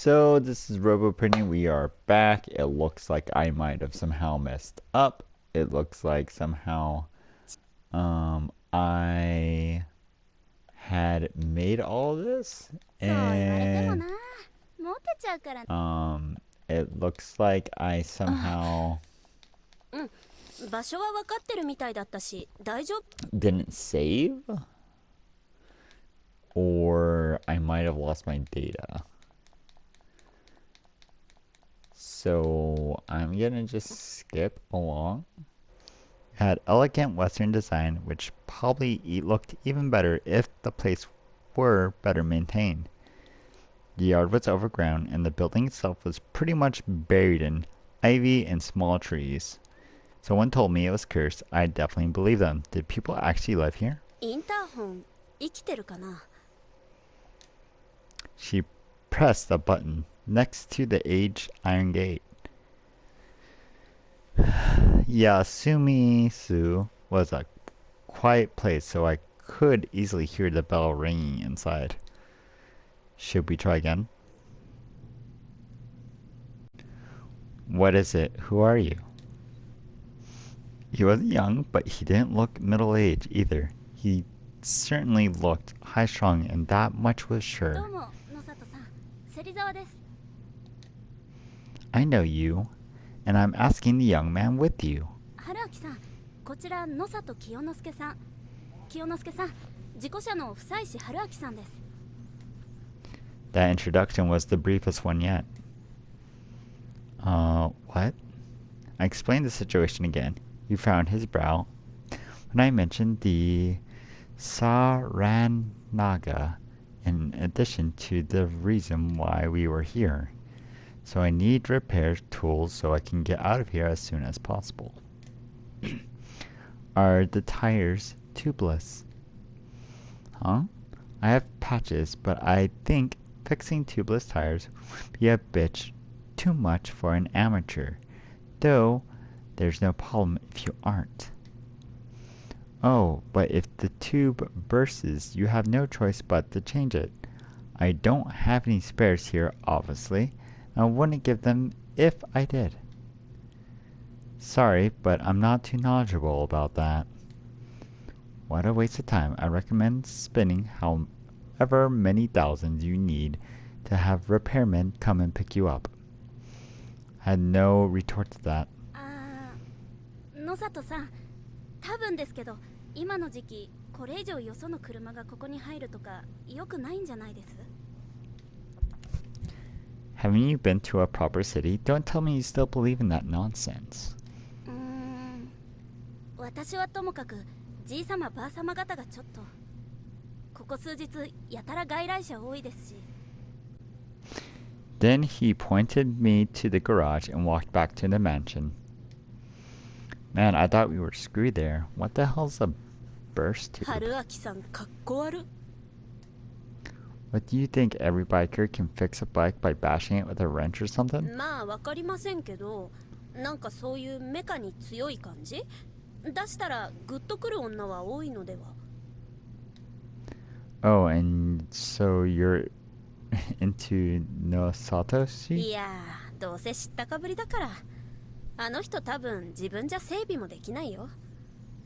So this is Roboprinny. We are back. It looks like I might have somehow messed up. It looks like somehow I had made all of this, そう言われてもな。and モテちゃうから。it looks like I somehow うん、場所は分かってるみたいだったし、大丈夫。didn't save, or I might have lost my data. So I'm gonna just skip along. Had elegant Western design, which probably looked even better if the place were better maintained. The yard was overgrown, and the building itself was pretty much buried in ivy and small trees. Someone told me it was cursed. I definitely believe them. Did people actually live here? インターホン生きてるかな。She pressed a button next to the aged iron gate. Yasumisu was a quiet place, so I could easily hear the bell ringing inside. Should we try again? What is it? Who are you? He wasn't young, but he didn't look middle-aged either. He certainly looked high-strung, and that much was sure. どうも、野里さん。芹沢です。I know you, and I'm asking the young man with you. 春明さん、こちら野里清之介さん。清之介さん、事故車の夫妻師春明さんです。That introduction was the briefest one yet. What? I explained the situation again. He frowned his brow when I mentioned the Saranaga in addition to the reason why we were here. So I need repair tools so I can get out of here as soon as possible. Are the tires tubeless? Huh? I have patches, but I think fixing tubeless tires would be a bit too much for an amateur. Though, there's no problem if you aren't. Oh, but if the tube bursts, you have no choice but to change it. I don't have any spares here, obviously. I wouldn't give them if I did. Sorry, but I'm not too knowledgeable about that. What a waste of time. I recommend spending however many thousands you need to have repairmen come and pick you up. I had no retort to that. 野里さん、多分ですけど、今の時期これ以上よその車がここに入るとか良くないんじゃないです？ Haven't you been to a proper city? Don't tell me you still believe in that nonsense. 私はともかくじいさまばあさま方がちょっとここ数日やたら外来者多いですし。 Then he pointed me to the garage and walked back to the mansion. Man, I thought we were screwed there. What the hell's a burst tube? 春明さん、かっこ悪。What do you think, every biker can fix a bike by bashing it with a wrench or something? まあ、わかりませんけど、なんかそういうメカに強い感じ出したらグッとくる女は多いのでは。 Oh, and so you're into no Satoshi? いやー、どうせ知ったかぶりだから。あの人多分自分じゃ整備もできないよ。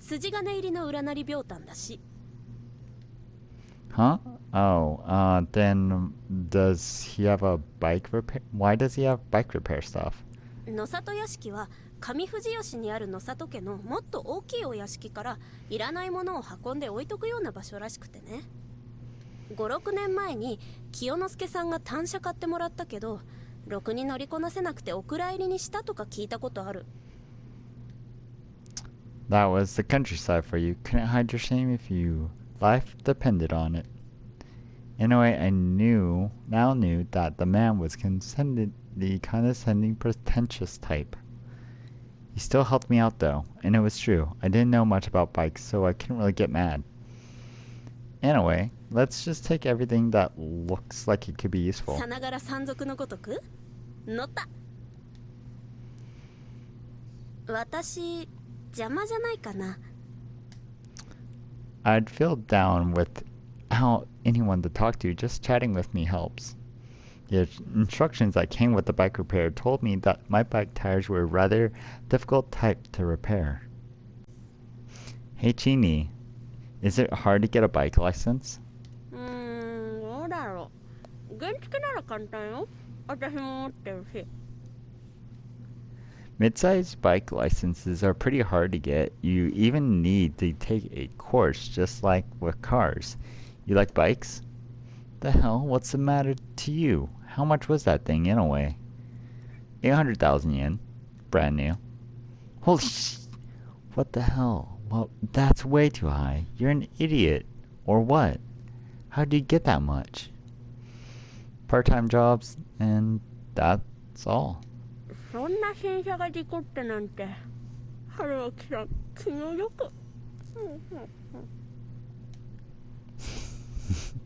筋金入りの裏なり病態だし。 Huh? Oh, then does he have a bike repair? Why does he have bike repair stuff? 野里屋敷は上藤吉にある野里家のもっと大きいお屋敷からいらないものを運んで置いとくような場所らしくてね。5、6年前に清之助さんが単車買ってもらったけど、ろくに乗りこなせなくてお蔵入りにしたとか聞いたことある。 That was the countryside for you. Couldn't hide your shame if you life depended on it. In a way, I now knew that the man was the condescending, pretentious type. He still helped me out though, and it was true. I didn't know much about bikes, so I couldn't really get mad. Anyway, let's just take everything that looks like it could be useful. さながら山賊のごとく乗った。私、邪魔じゃないかな。 I'd feel down without anyone to talk to. Just chatting with me helps. The instructions that came with the bike repair told me that my bike tires were rather difficult type to repair. Hey Chini, is it hard to get a bike license? どうだろう。原付なら簡単よ。私も持ってるし。Mid-sized bike licenses are pretty hard to get. You even need to take a course just like with cars. You like bikes? The hell? What's the matter to you? How much was that thing anyway? 800,000 yen. Brand new. Holy sh... What the hell? Well, that's way too high. You're an idiot. Or what? How did you get that much? Part-time jobs, and that's all. そんな新車が事故ってなんて。春脇さん、気の毒。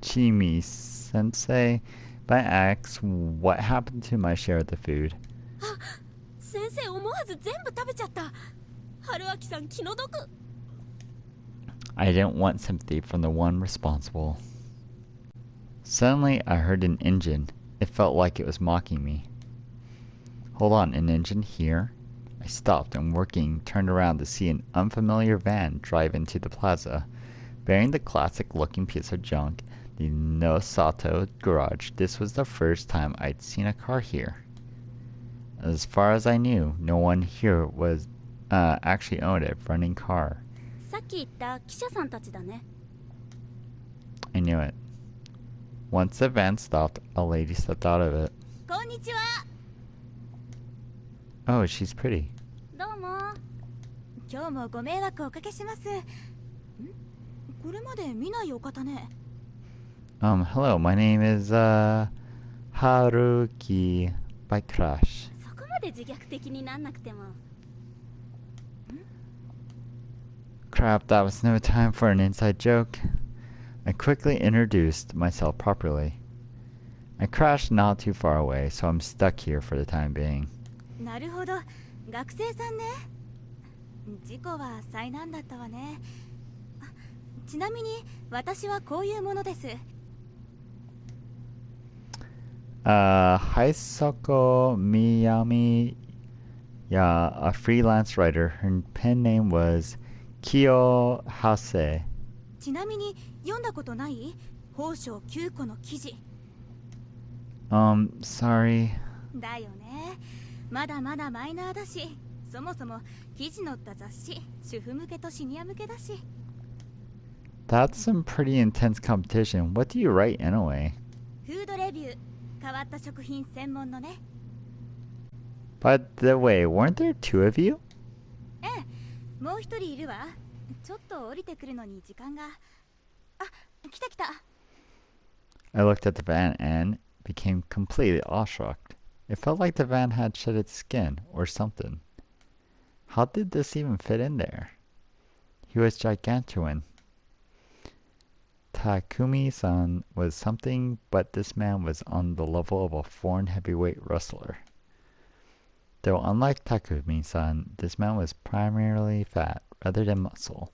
Chimi-sensei, by axe, what happened to my share of the food? 先生思わず全部食べちゃった。春脇さん気の毒。I didn't want sympathy from the one responsible. Suddenly, I heard an engine. It felt like it was mocking me. Hold on, an engine here? I stopped and turned around to see an unfamiliar van drive into the plaza. Bearing the classic-looking piece of junk, the Nosato garage, this was the first time I'd seen a car here. As far as I knew, no one here was actually owned a running car. さっき言った記者さんたちだね。I knew it. Once the van stopped, a lady stepped out of it. こんにちは。Oh, she's pretty. どうも。今日もご迷惑をおかけします。これまで見ないお方ね。Hello, my name is, Haruki by Crash. そこまで自虐的になんなくても。Crap, that was no time for an inside joke. I quickly introduced myself properly. I crashed not too far away, so I'm stuck here for the time being. なるほど、学生さんね。事故は災難だったわね。ちなみに私はこういうものです。Haisoko Miyami, yeah, a freelance writer. Her pen name was Kiyo Hase. ちなみに読んだことない？宝生9個の記事。Sorry. だよね。まだまだマイナーだし、そもそも記事載った雑誌、主婦向けとシニア向けだし。That's some pretty intense competition. What do you write anyway? フードレビュー、変わった食品専門のね。By the way, weren't there two of you? ええ、もう一人いるわ。ちょっと降りてくるのに時間が。あ、来た来た。I looked at the van and became completely awestruck. It felt like the van had shed its skin or something. How did this even fit in there? He was gigantuan. Takumi-san was something, but this man was on the level of a foreign heavyweight wrestler. Though unlike Takumi-san, this man was primarily fat rather than muscle.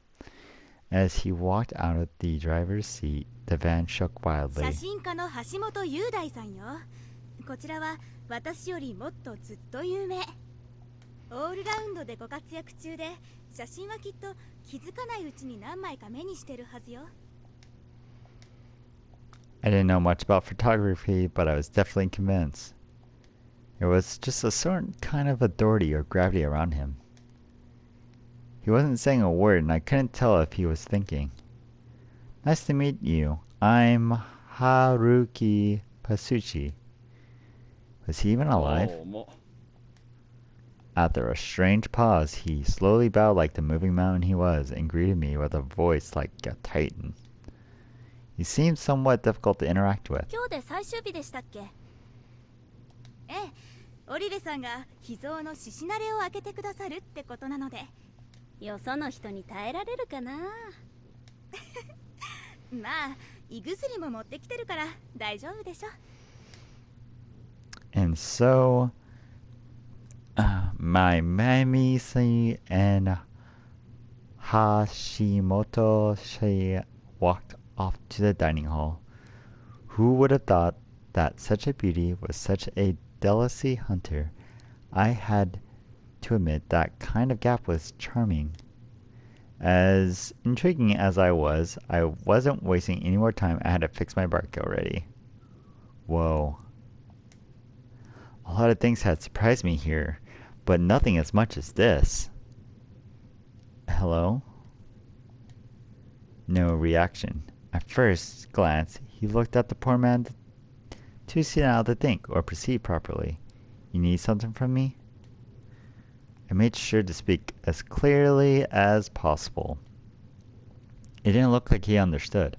As he walked out of the driver's seat, the van shook wildly. 写真家の橋本雄大さんよ。こちらは私よりもっとずっと有名。オールラウンドでご活躍中で、写真はきっと気づかないうちに何枚か目にしてるはずよ。I didn't know much about photography, but I was definitely convinced. There was just a certain kind of authority or gravity around him. He wasn't saying a word, and I couldn't tell if he was thinking. Nice to meet you. I'm Haruki Pasuchi. Was he even alive? After a strange pause, he slowly bowed like the moving mountain he was, and greeted me with a voice like a titan. He seemed somewhat difficult to interact with. 今日で最終日でしたっけ？ええ、織部さんが秘蔵の獅子慣れを開けてくださるってことなので。よその人に耐えられるかな。まあ、胃薬も持ってきてるから大丈夫でしょ。And so, my Mamisi and Hashimoto she walked off to the dining hall. Who would have thought that such a beauty was such a delicacy hunter. I had to admit that kind of gap was charming. As intriguing as I wasn't wasting any more time. I had to fix my bike already. Whoa. A lot of things had surprised me here, but nothing as much as this. Hello? No reaction. At first glance, he looked at the poor man too senile to think or perceive properly. You need something from me? I made sure to speak as clearly as possible. It didn't look like he understood.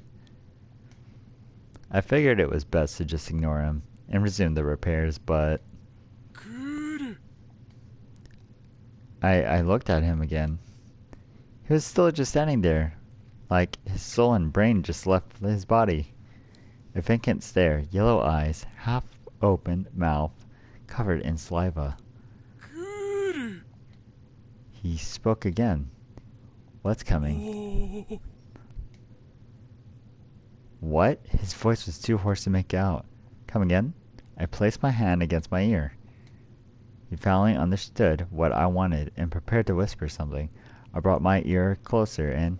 I figured it was best to just ignore him and resume the repairs, but I looked at him again. He was still just standing there, like his soul and brain just left his body. A vacant stare, yellow eyes, half-open mouth, covered in saliva. He spoke again. What's coming? What? His voice was too hoarse to make out. Come again? I placed my hand against my ear. He finally understood what I wanted and prepared to whisper something. I brought my ear closer and...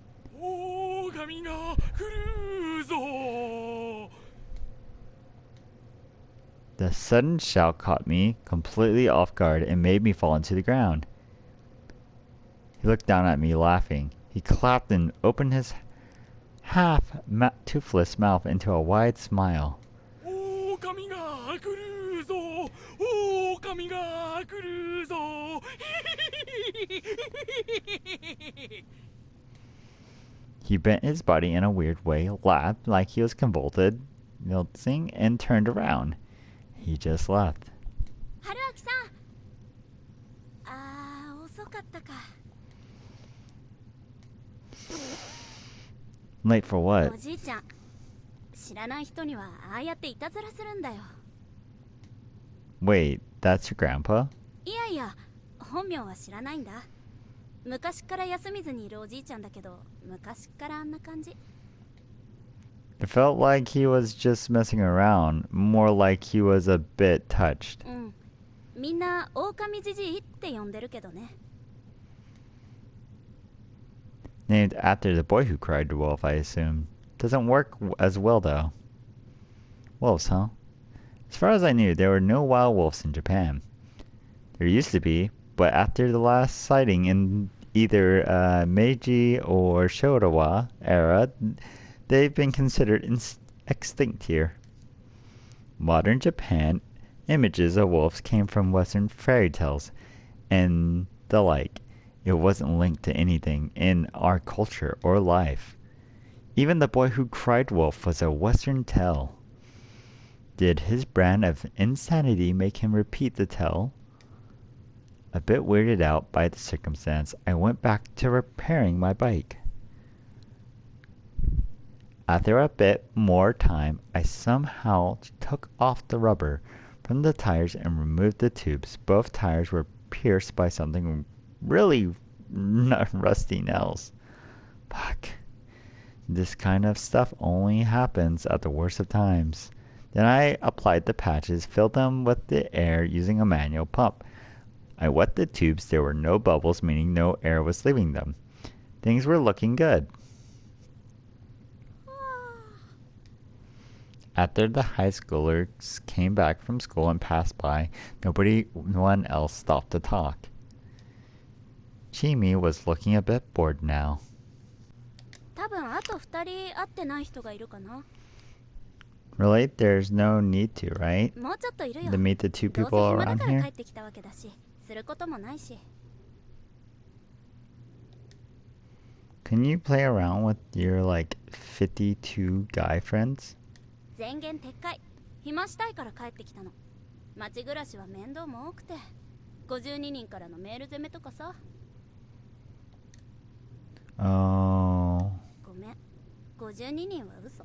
The sudden shout caught me completely off guard and made me fall into the ground. He looked down at me, laughing. He clapped and opened his half-toothless mouth into a wide smile. He bent his body in a weird way, laughed like he was convulsing, and turned around. He just left. Haruaki-san! 遅かったか。 Late for what? おじいちゃん、知らない人にはああやっていたずらするんだよ。 Wait, that's your grandpa? いやいや、本名は知らないんだ。昔から休みずにいるおじいちゃんだけど、昔からあんな感じ。 It felt like he was just messing around, more like he was a bit touched. うん。みんな狼じじいって呼んでるけどね。 Named after the boy who cried wolf, I assume. Doesn't work as well, though. Wolves, huh? As far as I knew, there were no wild wolves in Japan. There used to be, but after the last sighting in either Meiji or Showa era, they've been considered extinct here. Modern Japan, images of wolves came from Western fairy tales and the like. It wasn't linked to anything in our culture or life. Even the boy who cried wolf was a Western tale. Did his brand of insanity make him repeat the tale? A bit weirded out by the circumstance, I went back to repairing my bike. After a bit more time, I somehow took off the rubber from the tires and removed the tubes. Both tires were pierced by something really rusty nails. Fuck. This kind of stuff only happens at the worst of times. Then I applied the patches, filled them with the air using a manual pump. I wet the tubes. There were no bubbles, meaning no air was leaving them. Things were looking good. After the high schoolers came back from school and passed by, no one else stopped to talk. Chimi was looking a bit bored now. 多分あと2人会ってない人がいるかな。 Really? There's no need to, right? もうちょっといるよ。 To meet the two どうせ people 暇だ around から帰 here? ってきたわけだし、することもないし。 Can you play around with your, 52 guy friends? 前言撤回。暇したいから帰ってきたの。町暮らしは面倒も多くて、52人からのメール攻めとかさ。 Oh. ごめん、52人は嘘。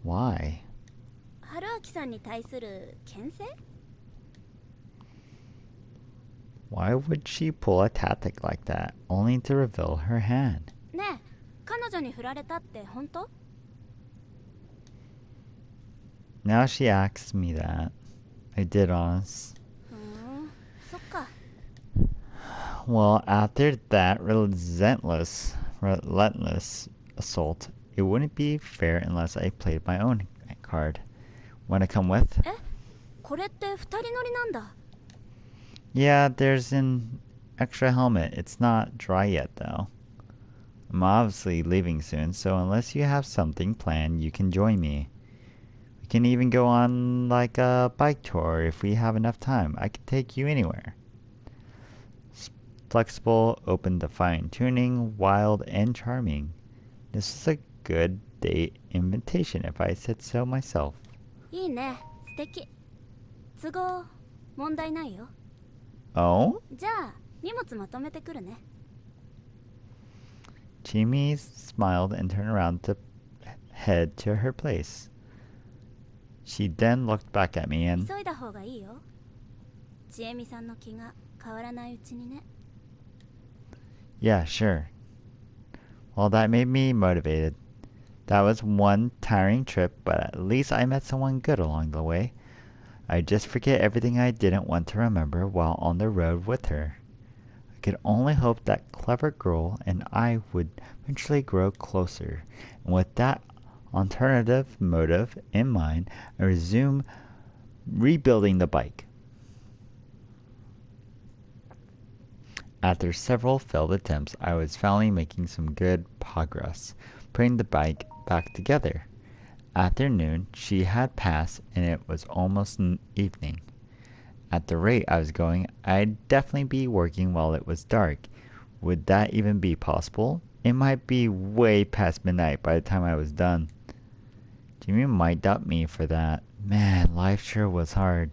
Why? 春明さんに対する牽制？ Why would she pull a tactic like that, only to reveal her hand? ねえ、彼女に振られたって本当？ Now she asks me that. I did honest. そっか。 Well, after that relentless assault, it wouldn't be fair unless I played my own card. Wanna come with? え、これって二人乗りなんだ。 Yeah, there's an extra helmet. It's not dry yet, though. I'm obviously leaving soon, so unless you have something planned, you can join me. We can even go on like a bike tour if we have enough time. I can take you anywhere. Flexible, open to fine tuning, wild, and charming. This is a good date invitation if I said so myself. いいね、素敵。都合、問題ないよ。 Oh? じゃあ、荷物まとめてくるね。 Chimi smiled and turned around to head to her place. She then looked back at me and... 急いだ方がいいよ。ちえみさんの気が変わらないうちにね。 Yeah, sure. Well, that made me motivated. That was one tiring trip, but at least I met someone good along the way. I'd just forget everything I didn't want to remember while on the road with her. I could only hope that clever girl and I would eventually grow closer, and with that alternative motive in mind, I resumed rebuilding the bike. After several failed attempts, I was finally making some good progress, putting the bike back together. After noon, she had passed, and it was almost evening. At the rate I was going, I'd definitely be working while it was dark. Would that even be possible? It might be way past midnight by the time I was done. Jimmy might doubt me for that. Man, life sure was hard.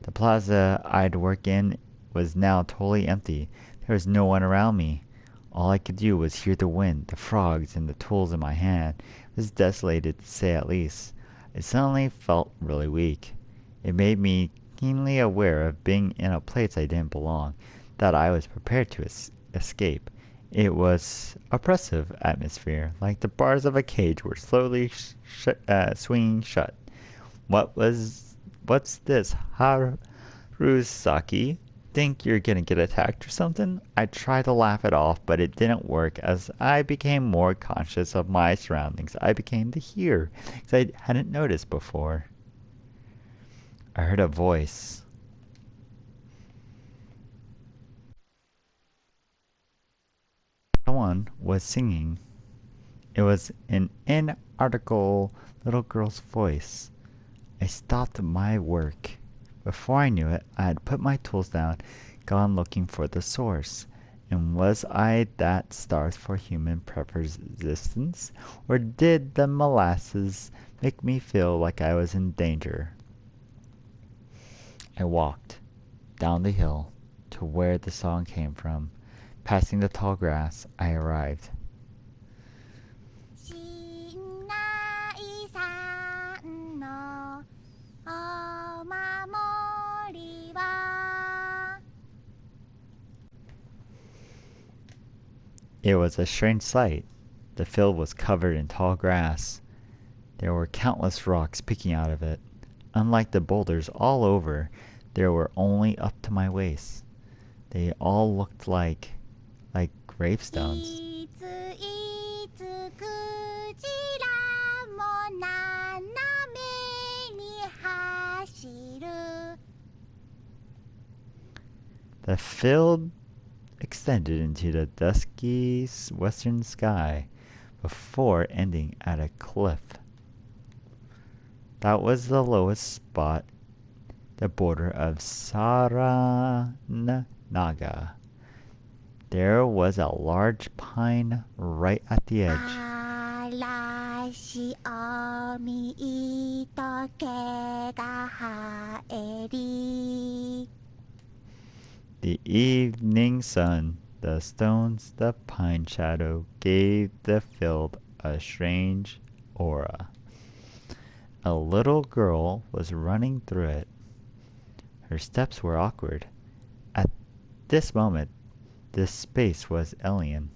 The plaza I'd work in was now totally empty. There was no one around me. All I could do was hear the wind, the frogs, and the tools in my hand. It was desolated to say at least. I suddenly felt really weak. It made me keenly aware of being in a place I didn't belong, that I was prepared to escape. It was oppressive atmosphere, like the bars of a cage were slowly swinging shut. What's this, Harusaki? Think you're gonna get attacked or something? I tried to laugh it off, but it didn't work. As I became more conscious of my surroundings, I began to hear things I hadn't noticed before. I heard a voice. Someone was singing. It was an inarticulate little girl's voice. I stopped my work. Before I knew it, I had put my tools down, gone looking for the source. And was I that starved for human persistence? Or did the molasses make me feel like I was in danger? I walked down the hill to where the song came from. Passing the tall grass, I arrived. しんないさんのお守りは It was a strange sight. The field was covered in tall grass. There were countless rocks peeking out of it. Unlike the boulders all over, they were only up to my waist. They all looked like gravestones. いついつクジラも斜めに走る The field extended into the dusky western sky before ending at a cliff. That was the lowest spot, the border of Saranaga. There was a large pine right at the edge. 嵐を見とけが生えり The evening sun, the stones, the pine shadow gave the field a strange aura. A little girl was running through it. Her steps were awkward. At this moment, this space was alien.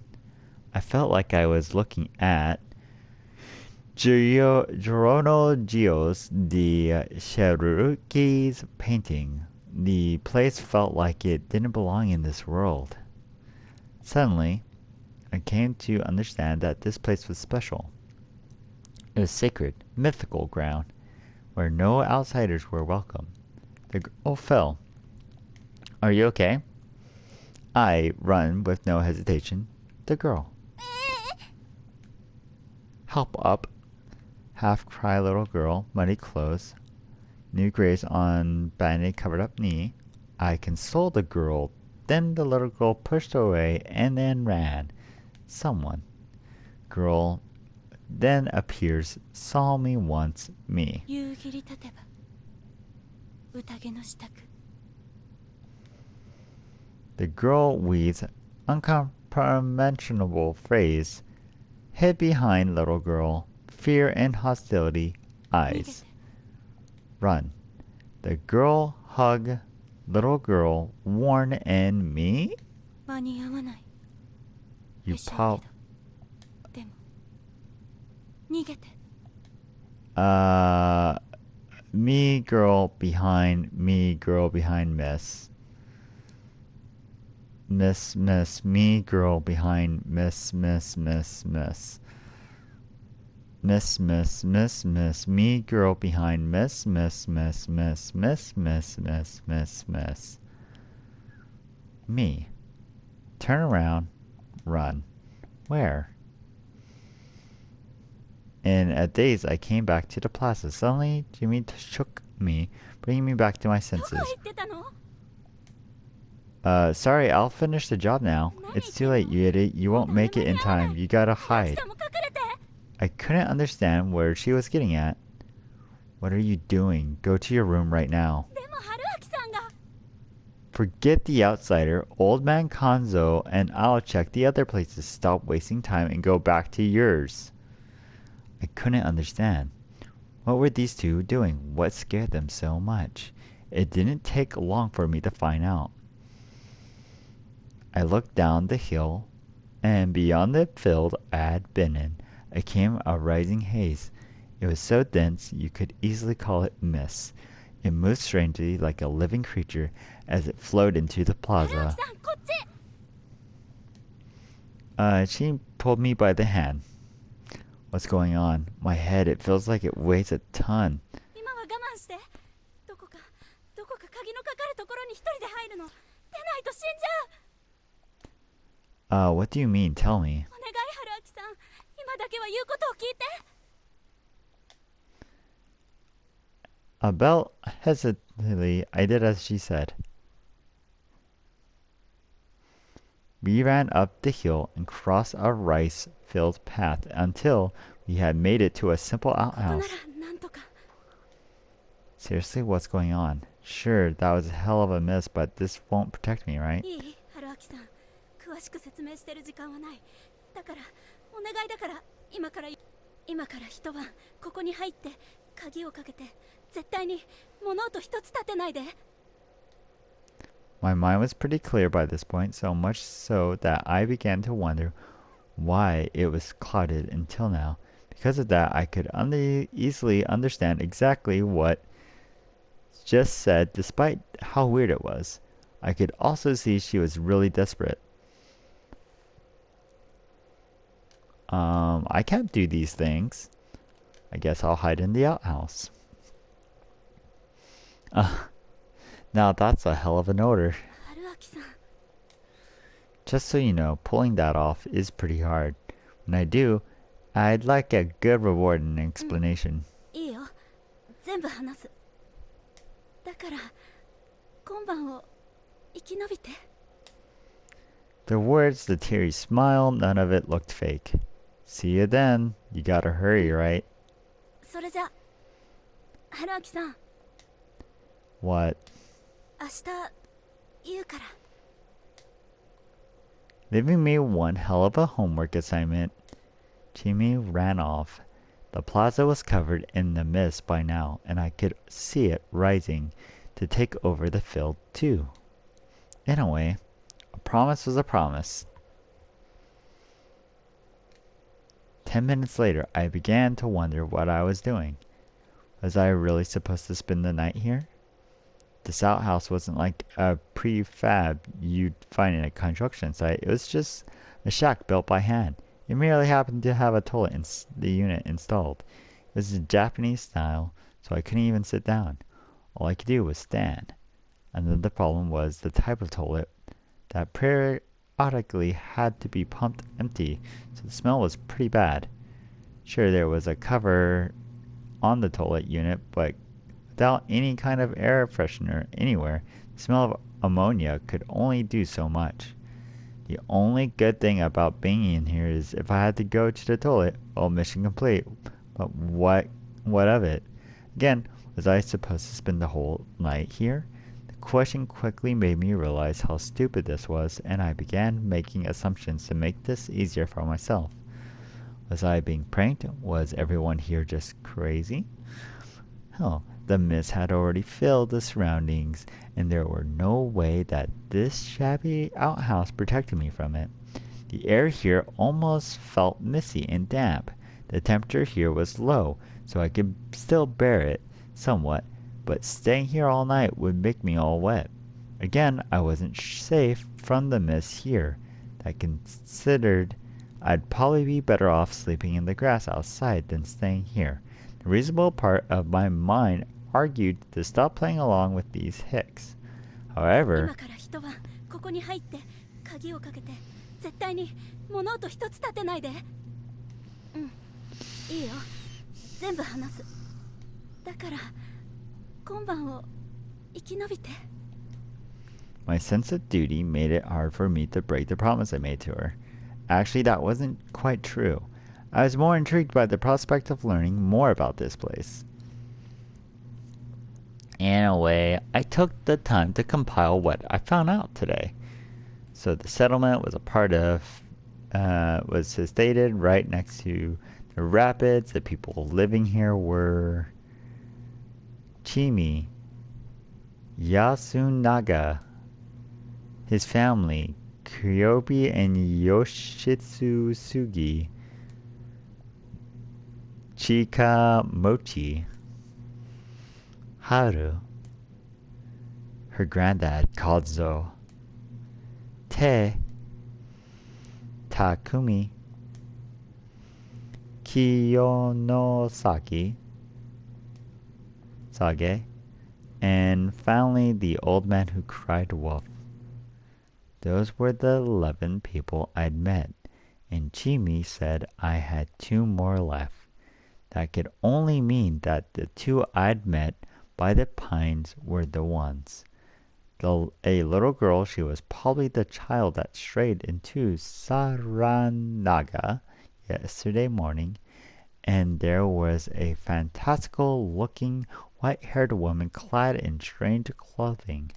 I felt like I was looking at Giorno Gios de Cherokee's painting. The place felt like it didn't belong in this world. Suddenly, I came to understand that this place was special. It was sacred, mythical ground, where no outsiders were welcome. The girl fell. Are you okay? I run with no hesitation. The girl. Help up. Half cry little girl, muddy clothes, new graze on bandage covered up knee. I consoled the girl. Then the little girl pushed away and then ran. Someone. Girl then appears, saw me once, me. 夕霧立てば宴の支度 The girl weaves uncomprehensible phrase, hid behind little girl, fear and hostility, eyes. Run. The girl hug, little girl, warn and me? 間に合わない You でしょう pop. けどでも逃げて Me girl behind miss. Miss, me girl behind miss. Miss, me girl behind miss. Me. Turn around, run. Where? In a daze, I came back to the plaza. Suddenly, Jimmy shook me, bringing me back to my どこ senses. 行ってたの Sorry, I'll finish the job now. It's too late, you idiot. You won't make it in time. You gotta ハル hide. さんも隠れて I couldn't understand where she was getting at. What are you doing? Go to your room right now. でも春明さんが Forget the outsider, old man Konzo, and I'll check the other places. Stop wasting time and go back to yours. I couldn't understand. What were these two doing? What scared them so much? It didn't take long for me to find out. I looked down the hill, and beyond the field I had been in, I came a rising haze. It was so dense you could easily call it mist. It moved strangely like a living creature as it flowed into the 春明 plaza. さんこっち She pulled me by the hand. What's going on? My head, it feels like it weighs a ton. 今は我慢してどこか鍵のかかるところに一人で入るの出ないと死んじゃう What do you mean? Tell me. お願い春明さん今だけは言うことを聞いて Belle hesitantly, I did as she said. We ran up the hill and crossed a rice-filled path until we had made it to a simple ここな outhouse. らなんとか Seriously, what's going on? Sure, that was a hell of a miss, but this won't protect me, right? いい春明さん詳しく説明してる時間はないだからお願いだから今から一晩ここに入って鍵をかけて絶対に物音一つ立てないで My mind was pretty clear by this point, so much so that I began to wonder why it was clouded until now. Because of that, I could easily understand exactly what just said, despite how weird it was. I could also see she was really desperate. I can't do these things. I guess I'll hide in the outhouse. Now that's a hell of an order. 春明さん Just so you know, pulling that off is pretty hard. When I do, I'd like a good reward and an explanation. いいよ全部話すだから今晩を生き延びて The words, the teary smile, none of it looked fake. See you then. You gotta hurry, right? それじゃ春明さん What? 明日言うから Leaving me one hell of a homework assignment. Jimmy ran off. The plaza was covered in the mist by now, and I could see it rising to take over the field too. In a way, a promise was a promise. 10 minutes later, I began to wonder what I was doing. Was I really supposed to spend the night here? This outhouse wasn't like a prefab you'd find in a construction site. It was just a shack built by hand. It merely happened to have a toilet in the unit installed. It was Japanese style, so I couldn't even sit down. All I could do was stand. And then the problem was the type of toilet that periodically had to be pumped empty, so the smell was pretty bad. Sure, there was a cover on the toilet unit, but without any kind of air freshener anywhere, the smell of ammonia could only do so much. The only good thing about being in here is if I had to go to the toilet, well, mission complete. But what of it? Again, was I supposed to spend the whole night here? The question quickly made me realize how stupid this was, and I began making assumptions to make this easier for myself. Was I being pranked? Was everyone here just crazy? Hell, the mist had already filled the surroundings, and there were no way that this shabby outhouse protected me from it. The air here almost felt misty and damp. The temperature here was low, so I could still bear it somewhat, but staying here all night would make me all wet. Again, I wasn't safe from the mist here. I considered I'd probably be better off sleeping in the grass outside than staying here. The reasonable part of my mind argued to stop playing along with these hicks. However, 今から一晩ここに入って鍵をかけて絶対に物音一つ立てないで。うん、いいよ。全部話す。だから今晩を生き延びて。my sense of duty made it hard for me to break the promise I made to her. Actually, that wasn't quite true. I was more intrigued by the prospect of learning more about this place. In a way, I took the time to compile what I found out today. So the settlement was a part of, was stated right next to the rapids. The people living here were Chimi, Yasunaga, his family, Ryobi and Yoshitsu Sugi, Chika Mochi, Haru, her granddad Kadzo, Te, Takumi, Kiyonosaki, Sage, and finally the old man who cried wolf. Those were the 11 people I'd met, and Chimi said I had 2 more left. That could only mean that the 2 I'd met by the pines were the ones. A little girl, she was probably the child that strayed into Saranaga yesterday morning, and there was a fantastical-looking white-haired woman clad in strange clothing.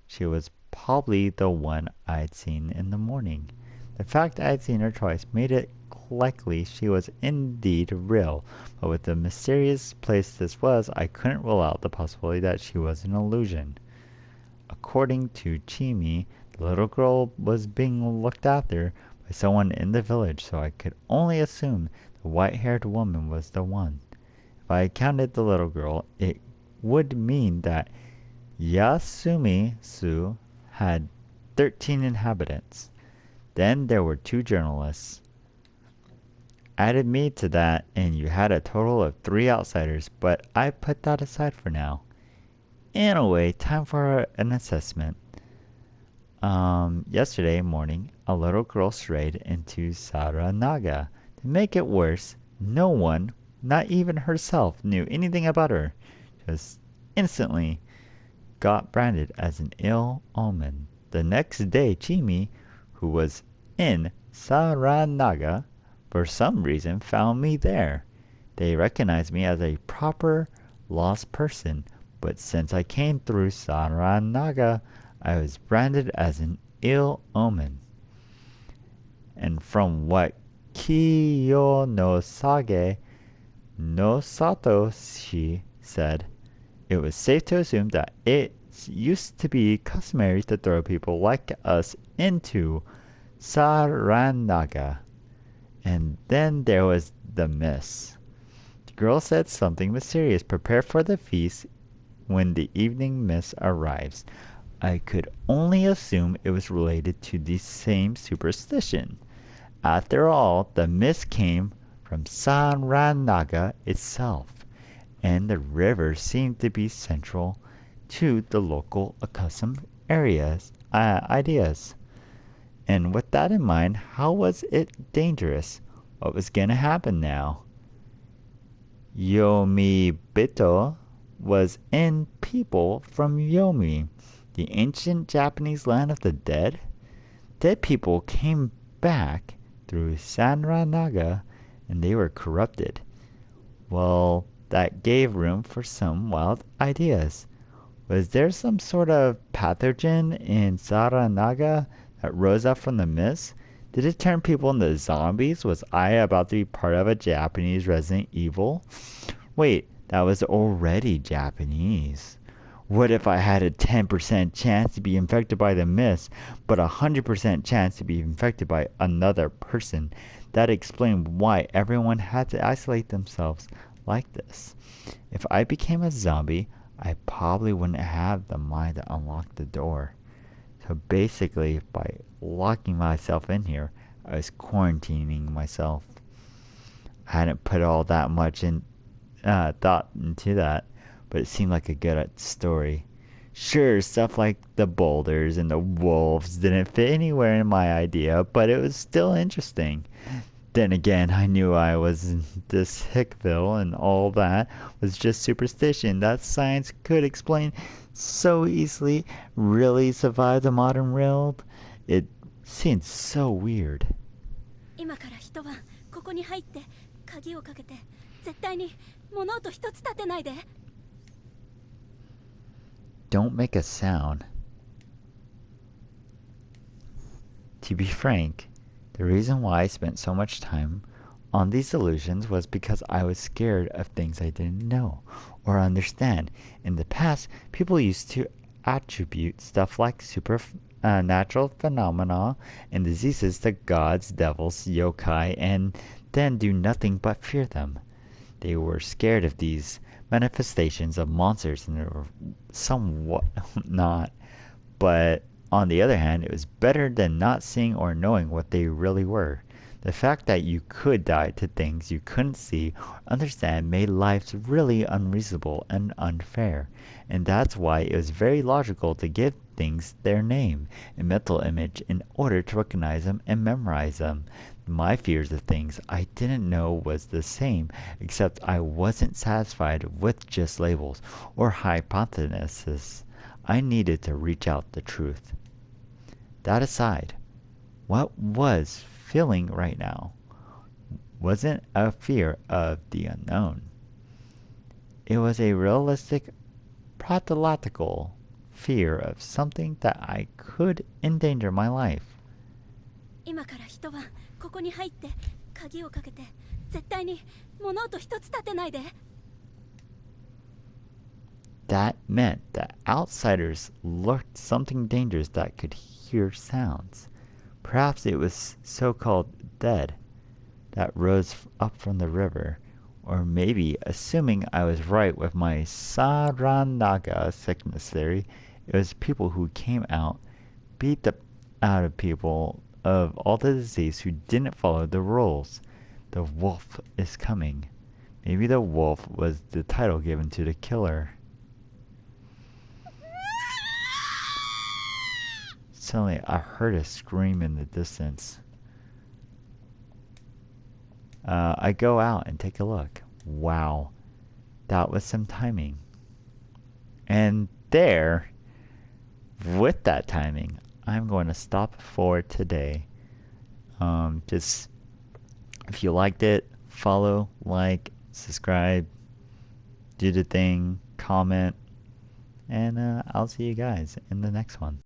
She was probably the one I'd seen in the morning. The fact I'd seen her twice made it likely she was indeed real, but with the mysterious place this was, I couldn't rule out the possibility that she was an illusion. According to Chimi, the little girl was being looked after by someone in the village, so I could only assume the white-haired woman was the one. If I counted the little girl, it would mean that Yasumi-su had 13 inhabitants. Then there were 2 journalists. Added me to that, and you had a total of 3 outsiders, but I put that aside for now. Anyway, time for an assessment. Yesterday morning, a little girl strayed into Saranaga. To make it worse, no one, not even herself, knew anything about her. Just instantly got branded as an ill omen. The next day, Chimi, who was in Saranaga, for some reason found me there. They recognized me as a proper lost person, but since I came through Saranaga, I was branded as an ill omen. And from what Kiyonosage no Satoshi said, it was safe to assume that it used to be customary to throw people like us into Saranaga. And then there was the mist. The girl said something mysterious. Prepare for the feast when the evening mist arrives. I could only assume it was related to the same superstition. After all, the mist came from Saranaga itself, and the river seemed to be central to the local accustomed ideas. And with that in mind, how was it dangerous? What was going to happen now? Yomibito was in people from Yomi, the ancient Japanese land of the dead. Dead people came back through Sanranaga and they were corrupted. Well, that gave room for some wild ideas. Was there some sort of pathogen in Saranaga that rose up from the mist? Did it turn people into zombies? Was I about to be part of a Japanese Resident Evil? Wait, that was already Japanese. What if I had a 10% chance to be infected by the mist, but a 100% chance to be infected by another person? That explained why everyone had to isolate themselves like this. If I became a zombie, I probably wouldn't have the mind to unlock the door. So basically, by locking myself in here, I was quarantining myself. I hadn't put all that much thought into that, but it seemed like a good story. Sure, stuff like the boulders and the wolves didn't fit anywhere in my idea, but it was still interesting. Then again, I knew I was in this Hickville and all that was just superstition that science could explain so easily really survived the modern world. It seemed so weird. 今から一晩ここに入って鍵をかけて絶対に物音一つ立てないで。 Don't make a sound. To be frank, the reason why I spent so much time on these illusions was because I was scared of things I didn't know or understand. In the past, people used to attribute stuff like supernatural phenomena and diseases to gods, devils, yokai, and then do nothing but fear them. They were scared of these manifestations of monsters and they were somewhat not. But on the other hand, it was better than not seeing or knowing what they really were. The fact that you could die to things you couldn't see or understand made life really unreasonable and unfair. And that's why it was very logical to give things their name and mental image in order to recognize them and memorize them. My fears of things I didn't know was the same, except I wasn't satisfied with just labels or hypotheses. I needed to reach out the truth. That aside, what was feeling right now wasn't a fear of the unknown. It was a realistic, pathological fear of something that I could endanger my life. 今から一晩ここに入って鍵をかけて絶対に物音一つ立てないで。 That meant that outsiders lurked something dangerous that could hear sounds. Perhaps it was so-called dead that rose up from the river, or maybe, assuming I was right with my Saranaga sickness theory, it was people who came out, beat the out of people of all the disease who didn't follow the rules. The wolf is coming. Maybe the wolf was the title given to the killer. Suddenly, I heard a scream in the distance. I go out and take a look. Wow, that was some timing. And there, with that timing, I'm going to stop for today. Just, if you liked it, follow, like, subscribe, do the thing, comment, and I'll see you guys in the next one.